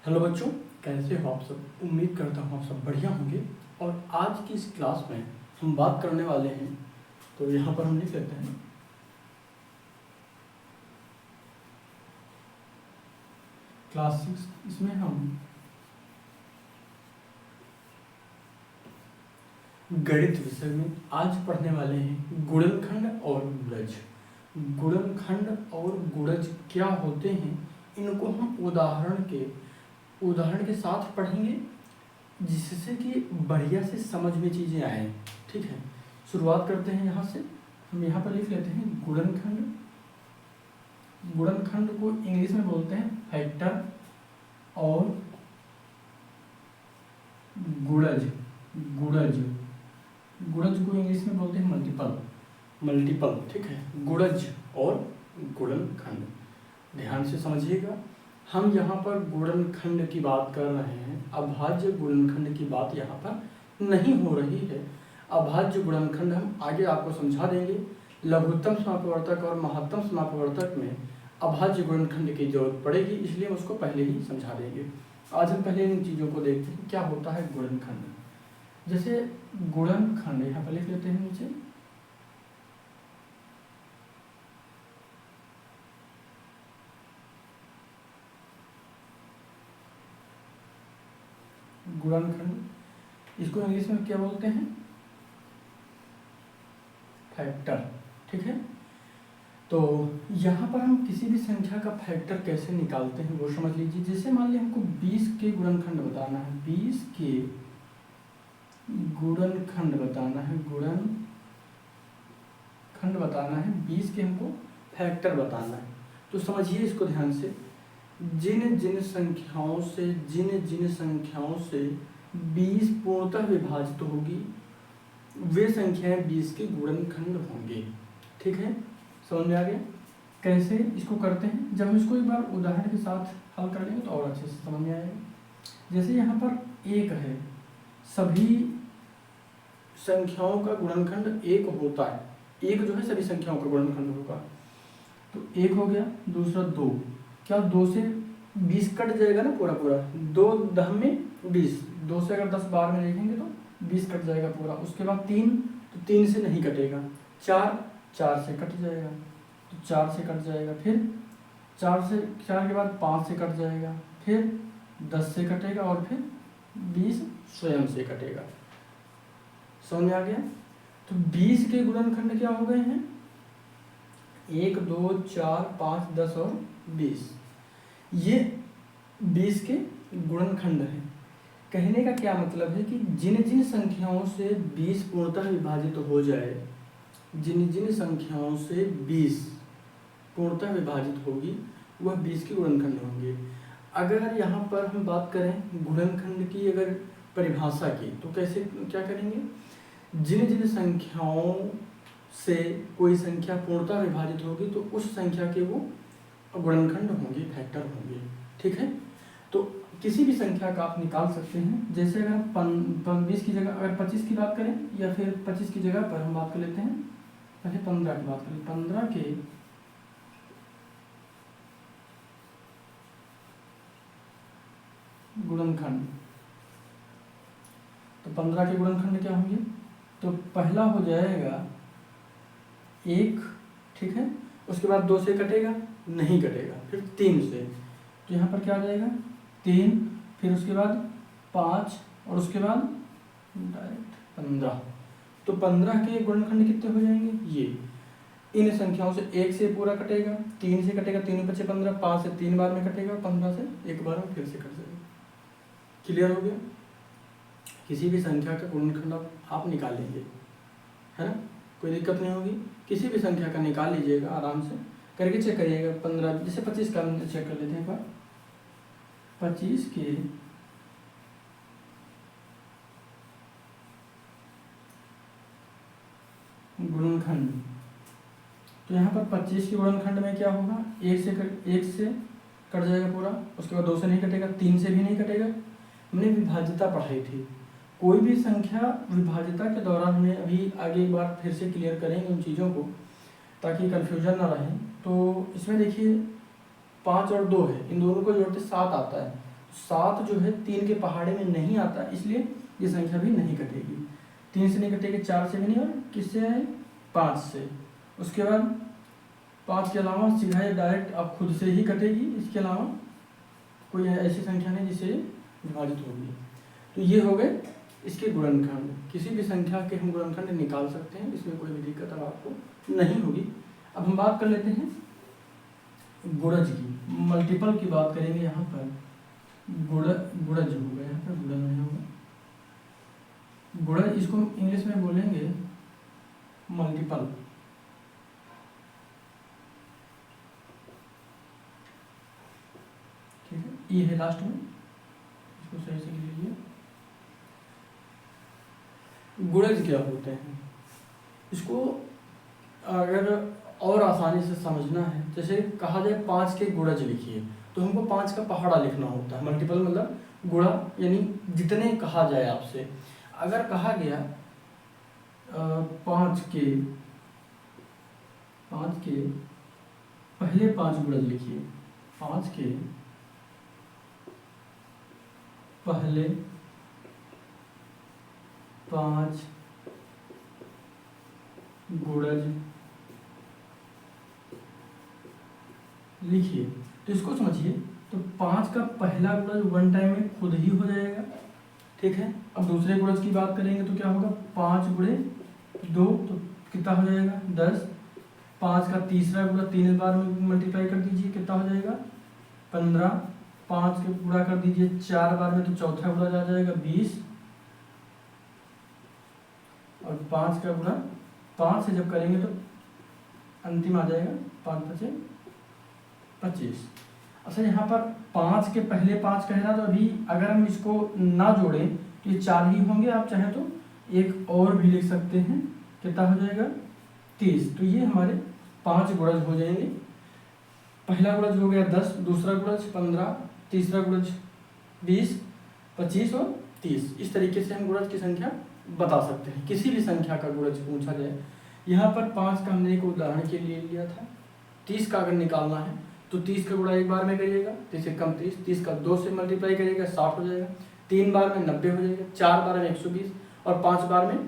Hello बच्चों, कैसे हो आप सब। उम्मीद करता हूँ आप सब बढ़िया होंगे। और आज की इस क्लास में हम बात करने वाले हैं, तो यहाँ पर हम लिख लेते हैं क्लास 6। इसमें हम गणित विषय में आज पढ़ने वाले हैं गुणनखंड और गुणज। गुणनखंड और गुणज क्या होते हैं, इनको हम उदाहरण के साथ पढ़ेंगे, जिससे कि बढ़िया से समझ में चीज़ें आए। ठीक है, शुरुआत करते हैं यहाँ से। हम यहाँ पर लिख लेते हैं गुणनखंड। गुणनखंड को इंग्लिश में बोलते हैं फैक्टर, और गुणज गुणज गुणज को इंग्लिश में बोलते हैं मल्टीपल। ठीक है, गुणज और गुणनखंड ध्यान से समझिएगा। हम यहाँ पर गुणनखंड की बात कर रहे हैं, अभाज्य गुणनखंड की बात यहाँ पर नहीं हो रही है। अभाज्य गुणनखंड हम आगे आपको समझा देंगे। लघुत्तम समापवर्तक और महत्तम समापवर्तक में अभाज्य गुणनखंड की जरूरत पड़ेगी, इसलिए हम उसको पहले ही समझा देंगे। आज हम पहले इन चीज़ों को देखते हैं, क्या होता है गुणनखंड। जैसे गुणनखंड यहाँ पर लिख लेते हैं नीचे, गुणनखंड इसको इंग्लिश में क्या बोलते हैं, फैक्टर। ठीक है, तो यहाँ पर हम किसी भी संख्या का फैक्टर कैसे निकालते हैं वो समझ लीजिए। जैसे मान लीजिए हमको 20 के गुणनखंड बताना है, 20 के गुणनखंड बताना है, गुणनखंड बताना है, 20 के हमको फैक्टर बताना है। तो समझिए इसको ध्यान से, जिन जिन संख्याओं से 20 पूर्णतः विभाजित होगी, वे संख्याएं 20 के गुणनखंड होंगे। ठीक है, समझ में आ गया। कैसे इसको करते हैं, जब हम इसको एक बार उदाहरण के साथ हल कर लेंगे तो और अच्छे से समझ में आएगा। जैसे यहाँ पर एक है, सभी संख्याओं का गुणनखंड एक होता है, एक जो है सभी संख्याओं का गुणनखंड होगा। तो एक हो गया, दूसरा 2, क्या 2 से 20 कट जाएगा ना, पूरा 2 10 में 20, 2 से अगर 10 बार में लिखेंगे तो 20 कट जाएगा पूरा। उसके बाद 3, तो 3 से नहीं कटेगा। 4 से कट जाएगा, तो 4 से कट जाएगा। फिर 4 के बाद 5 से कट जाएगा, फिर 10 से कटेगा, और फिर 20 स्वयं से कटेगा। समझ में आ गया। तो 20 के गुणनखंड क्या हो गए हैं, 1 2 4 5 10 और 20। ये 20 के गुणनखंड है। कहने का क्या मतलब है कि जिन जिन संख्याओं से 20 पूर्णतः विभाजित हो जाए, जिन जिन संख्याओं से 20 पूर्णतः विभाजित होगी, वह 20 के गुणनखंड होंगे। अगर यहाँ पर हम बात करें गुणनखंड की अगर परिभाषा की, तो कैसे क्या करेंगे, जिन जिन संख्याओं से कोई संख्या पूर्णतः विभाजित होगी तो उस संख्या के वो गुणनखंड होंगे, फैक्टर होंगे। ठीक है, तो किसी भी संख्या का आप निकाल सकते हैं। जैसे अगर 20 की जगह अगर 25 की बात करें, या फिर 25 की जगह पर हम बात कर लेते हैं, पहले 15 की बात करें। 15 के गुणनखंड, तो 15 के गुणनखंड क्या होंगे, तो पहला हो जाएगा 1। ठीक है, उसके बाद 2 से कटेगा, नहीं कटेगा, फिर 3 से, तो यहाँ पर क्या आ जाएगा 3, फिर उसके बाद 5, और उसके बाद डायरेक्ट 15। तो 15 के गुणनखंड कितने हो जाएंगे, ये इन संख्याओं से 1 से पूरा कटेगा, 3 से कटेगा, 3 बचे 15, 5 से 3 बार में कटेगा, 15 से एक बार में फिर से कट जाएगा। क्लियर हो गया। किसी भी संख्या का गुणनखंड आप निकाल लीजिए, है ना, कोई दिक्कत नहीं होगी। किसी भी संख्या का निकाल लीजिएगा, आराम से करके चेक करिएगा। 15 जैसे 25 का चेक कर लेते हैं एक बार। 25 के गुणनखंड, तो यहाँ पर 25 के गुणनखंड में क्या होगा, 1 से कट जाएगा पूरा, उसके बाद 2 से नहीं कटेगा, 3 से भी नहीं कटेगा। हमने विभाज्यता पढ़ाई थी, कोई भी संख्या विभाज्यता के दौरान हमें अभी आगे एक बार फिर से क्लियर करेंगे उन चीज़ों को, ताकि कन्फ्यूजन ना रहे। तो इसमें देखिए 5 और 2 है, इन दोनों को जोड़ते 7 आता है। 7 जो है 3 के पहाड़े में नहीं आता, इसलिए ये संख्या भी नहीं कटेगी। 3 से नहीं कटेगी, 4 से भी नहीं, और किससे है 5 से। उसके बाद 5 के अलावा सीधा या डायरेक्ट अब खुद से ही कटेगी, इसके अलावा कोई ऐसी संख्या नहीं जिससे विभाजित होगी। तो ये हो गए इसके गुणनखंड। किसी भी संख्या के हम गुणनखंड निकाल सकते हैं, इसमें कोई भी दिक्कत अब आपको नहीं होगी। अब हम बात कर लेते हैं गुणज की, मल्टीपल की बात करेंगे। यहाँ पर गुणज होगा, यहाँ पर गुणज नहीं होगा, गुणज इसको इंग्लिश में बोलेंगे मल्टीपल। ठीक है, ये है लास्ट में, इसको सही से लिख लीजिए। गुणज क्या होते हैं, इसको अगर और आसानी से समझना है, जैसे कहा जाए 5 के गुणज लिखिए, तो हमको 5 का पहाड़ा लिखना होता है। मल्टीपल मतलब गुणा, यानी जितने कहा जाए आपसे। अगर कहा गया 5 के पहले 5 गुणज लिखिए, 5 के पहले 5 गुणज लिखिए, तो इसको समझिए। तो 5 का पहला गुणज वन टाइम में खुद ही हो जाएगा। ठीक है, अब दूसरे गुणज की बात करेंगे तो क्या होगा, 5 गुणे 2, तो कितना हो जाएगा 10। 5 का तीसरा गुणज 3 बार में मल्टीप्लाई कर दीजिए, कितना हो जाएगा 15। 5 के गुणा कर दीजिए 4 बार में, तो चौथा गुणज आ जाएगा 20। और 5 का गुणा 5 से जब करेंगे तो अंतिम आ जाएगा 5 × 5 = 25। अच्छा, यहाँ पर 5 के पहले 5 कह रहा, तो अभी अगर हम इसको ना जोड़ें तो ये 4 ही होंगे। आप चाहें तो एक और भी लिख सकते हैं, कितना हो जाएगा 30। तो ये हमारे 5 गुणज हो जाएंगे। पहला गुणज हो गया 10, दूसरा गुणज 15, तीसरा गुणज 20, 25 और 30। इस तरीके से हम गुणज की संख्या बता सकते हैं। किसी भी संख्या का गुणज पूछा जाए, यहाँ पर 5 का हमने एक उदाहरण के लिए लिया था। 30 का अगर निकालना है तो 30 का गुणा एक बार में करिएगा, 30 से कम 30, 30 का 2 से मल्टीप्लाई करिएगा 60 हो जाएगा, 3 बार में 90 हो जाएगा, 4 बार में 120 और 5 बार में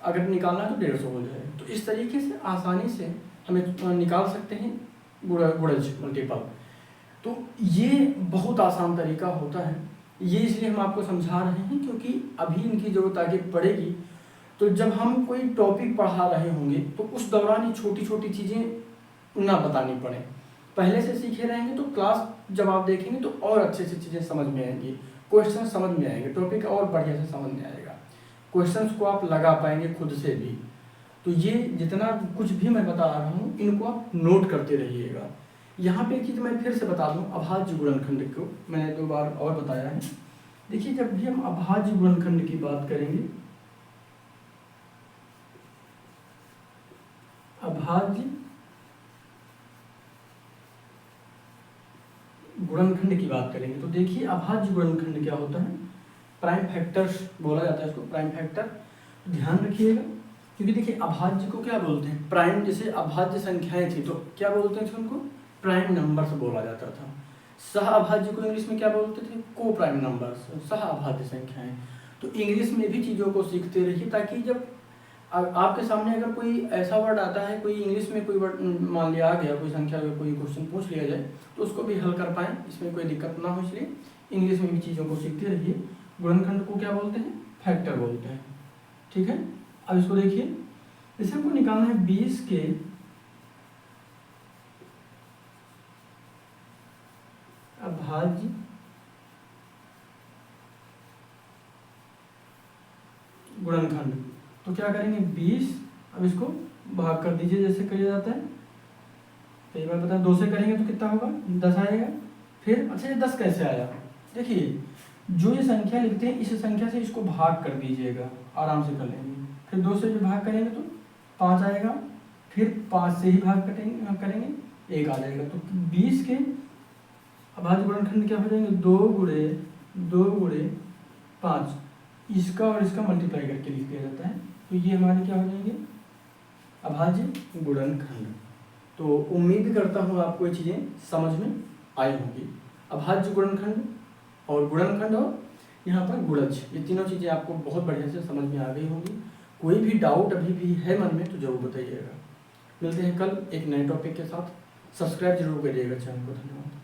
अगर निकालना है तो 150 हो जाएगा। तो इस तरीके से आसानी से हमें निकाल सकते हैं गुणज मल्टीपल। तो ये बहुत आसान तरीका होता है। ये इसलिए हम आपको समझा रहे हैं क्योंकि अभी इनकी जरूरत आगे पड़ेगी। तो जब हम कोई टॉपिक पढ़ा रहे होंगे तो उस दौरान ये छोटी छोटी चीज़ें ना बतानी पड़े, पहले से सीखे रहेंगे तो क्लास जब आप देखेंगे तो और अच्छे से चीज़ें समझ में आएंगी, क्वेश्चन समझ में आएंगे, टॉपिक और बढ़िया से समझ में आएगा, क्वेश्चंस को आप लगा पाएंगे खुद से भी। तो ये जितना कुछ भी मैं बता रहा हूँ इनको आप नोट करते रहिएगा। यहाँ पे एक चीज़ मैं फिर से बता दूँ, अभाज्य गुणनखंड को मैंने 2 बार और बताया है। देखिए, जब भी हम अभाज्य गुणनखंड की बात करेंगे, अभाज्य गुणनखंड की बात करेंगे तो देखिए अभाज्य गुणनखंड क्या होता है, प्राइम फैक्टर्स बोला जाता है इसको, प्राइम फैक्टर। ध्यान रखिएगा क्योंकि देखिए अभाज्य को क्या बोलते हैं, प्राइम, जैसे अभाज्य संख्याएं थी तो क्या बोलते थे उनको, प्राइम नंबर्स बोला जाता था। सह अभाज्य को इंग्लिश में क्या बोलते थे, को प्राइम नंबर्स, सह अभाज्य संख्याएं। तो इंग्लिश में भी चीज़ों को सीखते रहिए ताकि जब आपके सामने अगर कोई ऐसा वर्ड आता है, कोई इंग्लिश में कोई वर्ड मान लिया आ गया, कोई संख्या का कोई क्वेश्चन पूछ लिया जाए तो उसको भी हल कर पाएँ, इसमें कोई दिक्कत ना हो। इसलिए इंग्लिश में भी चीज़ों को सीखते रहिए। गुणनखंड को क्या बोलते हैं, फैक्टर बोलते हैं। ठीक है, अब इसको देखिए, जैसे हमको निकालना है 20 के अभाज्य गुणनखंड, तो क्या करेंगे 20, अब इसको भाग कर दीजिए जैसे किया जाता है। कई बार पता है 2 से करेंगे तो कितना होगा 10 आएगा। फिर अच्छा ये 10 कैसे आया, देखिए जो ये संख्या लिखते हैं इस संख्या से इसको भाग कर दीजिएगा, आराम से कर लेंगे। फिर 2 से भी भाग करेंगे तो 5 आएगा, फिर 5 से ही भाग करेंगे 1 आ जाएगा। तो 20 के अभाज्य गुणनखंड क्या हो जाएंगे, 2 गुणे 5, इसका और इसका मल्टीप्लाई करके लिख दिया जाता है। तो ये हमारे क्या हो जाएंगे, अभाज्य गुणनखंड। तो उम्मीद करता हूँ आपको ये चीज़ें समझ में आई होंगी। अभाज्य गुणनखंड और गुणनखंड और यहाँ पर गुणज, ये तीनों चीज़ें आपको बहुत बढ़िया से समझ में आ गई होंगी। कोई भी डाउट अभी भी है मन में तो जरूर बताइएगा। मिलते हैं कल एक नए टॉपिक के साथ। सब्सक्राइब जरूर करिएगा चैनल को। धन्यवाद।